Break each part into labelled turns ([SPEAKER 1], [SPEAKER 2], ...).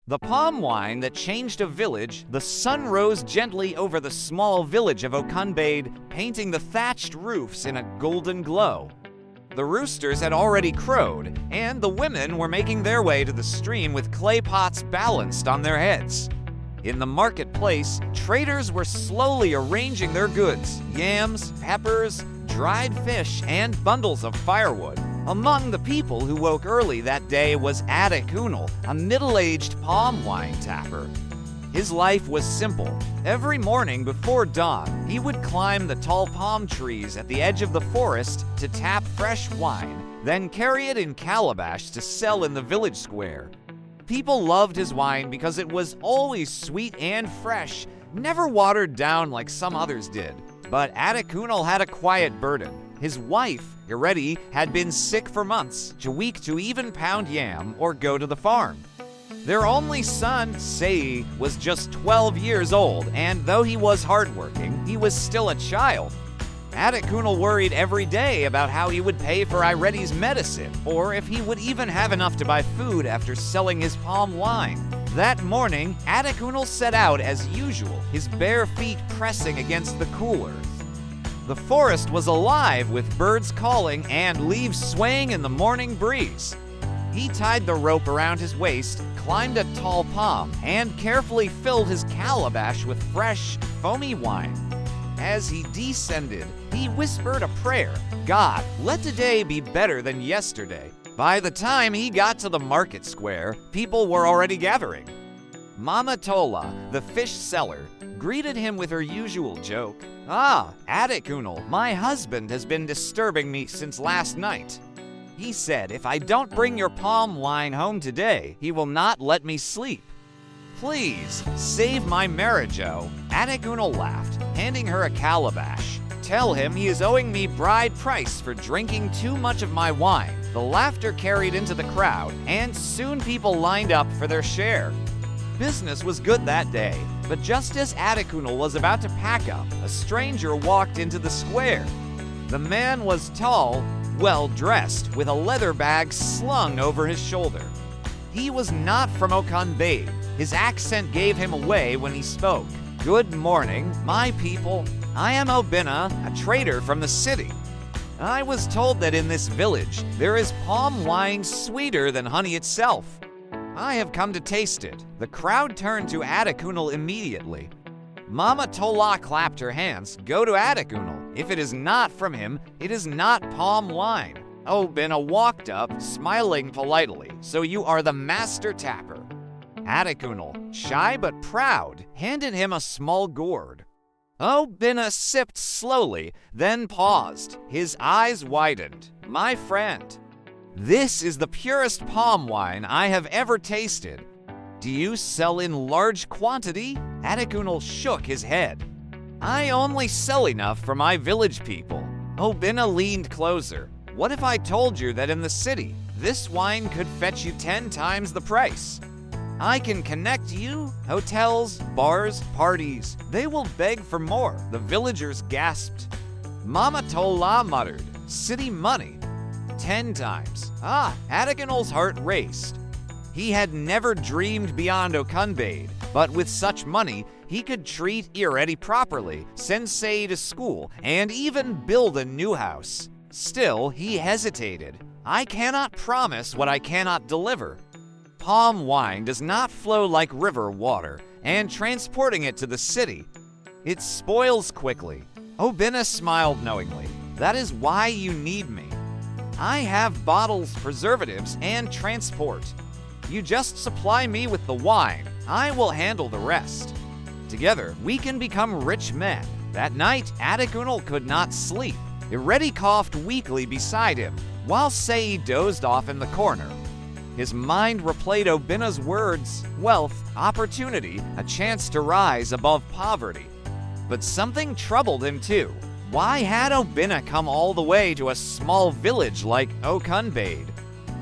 [SPEAKER 1] The palm wine that changed a village, the sun rose gently over the small village of Okunbade, painting the thatched roofs in a golden glow. The roosters had already crowed, and the women were making their way to the stream with clay pots balanced on their heads. In the marketplace, traders were slowly arranging their goods: yams, peppers, dried fish, and bundles of firewood. Among the people who woke early that day was Adekunal, a middle-aged palm wine tapper. His life was simple. Every morning before dawn, he would climb the tall palm trees at the edge of the forest to tap fresh wine, then carry it in calabash to sell in the village square. People loved his wine because it was always sweet and fresh, never watered down like some others did. But Adekunal had a quiet burden. His wife, Iredi, had been sick for months, too weak to even pound yam or go to the farm. Their only son, Sei, was just 12 years old, and though he was hardworking, he was still a child. Adekunal worried every day about how he would pay for Iredi's medicine, or if he would even have enough to buy food after selling his palm wine. That morning, Adekunal set out as usual, his bare feet pressing against the cool earth. The forest was alive with birds calling and leaves swaying in the morning breeze. He tied the rope around his waist, climbed a tall palm, and carefully filled his calabash with fresh, foamy wine. As he descended, he whispered a prayer: "God, let today be better than yesterday." By the time he got to the market square, people were already gathering. Mama Tola, the fish seller, greeted him with her usual joke. "Ah, Adekunal, my husband has been disturbing me since last night. He said if I don't bring your palm wine home today, he will not let me sleep. Please, save my marriage, oh." Adekunal laughed, handing her a calabash. "Tell him he is owing me bride price for drinking too much of my wine." The laughter carried into the crowd, and soon people lined up for their share. Business was good that day, but just as Adekunal was about to pack up, a stranger walked into the square. The man was tall, well-dressed, with a leather bag slung over his shoulder. He was not from Okunbade. His accent gave him away when he spoke. "Good morning, my people. I am Obinna, a trader from the city. I was told that in this village there is palm wine sweeter than honey itself. I have come to taste it." The crowd turned to Adekunal immediately. Mama Tola clapped her hands. "Go to Adekunal. If it is not from him, it is not palm wine." Obinna walked up, smiling politely. "So you are the master tapper." Adekunal, shy but proud, handed him a small gourd. Obinna sipped slowly, then paused. His eyes widened. "My friend, this is the purest palm wine I have ever tasted. Do you sell in large quantity?" Adekunal shook his head. "I only sell enough for my village people." Obinna leaned closer. "What if I told you that in the city, this wine could fetch you 10 times the price? I can connect you, hotels, bars, parties. They will beg for more." The villagers gasped. Mama Tola muttered, "City money. 10 times. Ah, Adekunal's heart raced. He had never dreamed beyond Okunbade, but with such money, he could treat Iredi properly, send Sei to school, and even build a new house. Still, he hesitated. "I cannot promise what I cannot deliver. Palm wine does not flow like river water, and transporting it to the city, it spoils quickly." Obinna smiled knowingly. "That is why you need me. I have bottles, preservatives, and transport. You just supply me with the wine. I will handle the rest. Together, we can become rich men." That night, Adekunal could not sleep. Iredi coughed weakly beside him, while Sei dozed off in the corner. His mind replayed Obinna's words: wealth, opportunity, a chance to rise above poverty. But something troubled him too. Why had Obinna come all the way to a small village like Okunbade?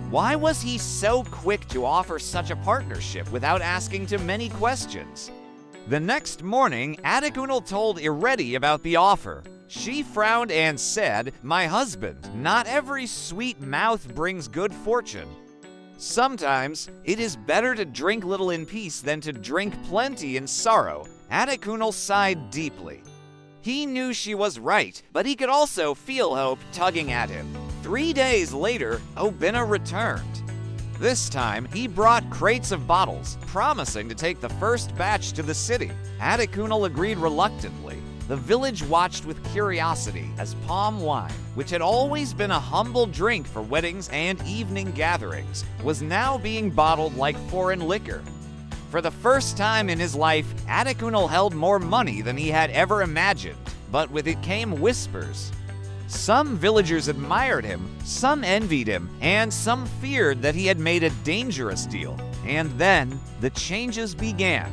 [SPEAKER 1] Why was he so quick to offer such a partnership without asking too many questions? The next morning, Adekunal told Iredi about the offer. She frowned and said, "My husband, not every sweet mouth brings good fortune." Sometimes it is better to drink little in peace than to drink plenty in sorrow. Adekunle sighed deeply. He knew she was right, but he could also feel hope tugging at him. 3 days later, Obinna returned. This time, he brought crates of bottles, promising to take the first batch to the city. Adekunle agreed reluctantly. The village watched with curiosity as palm wine, which had always been a humble drink for weddings and evening gatherings, was now being bottled like foreign liquor. For the first time in his life, Adekunle held more money than he had ever imagined, but with it came whispers. Some villagers admired him, some envied him, and some feared that he had made a dangerous deal. And then, the changes began.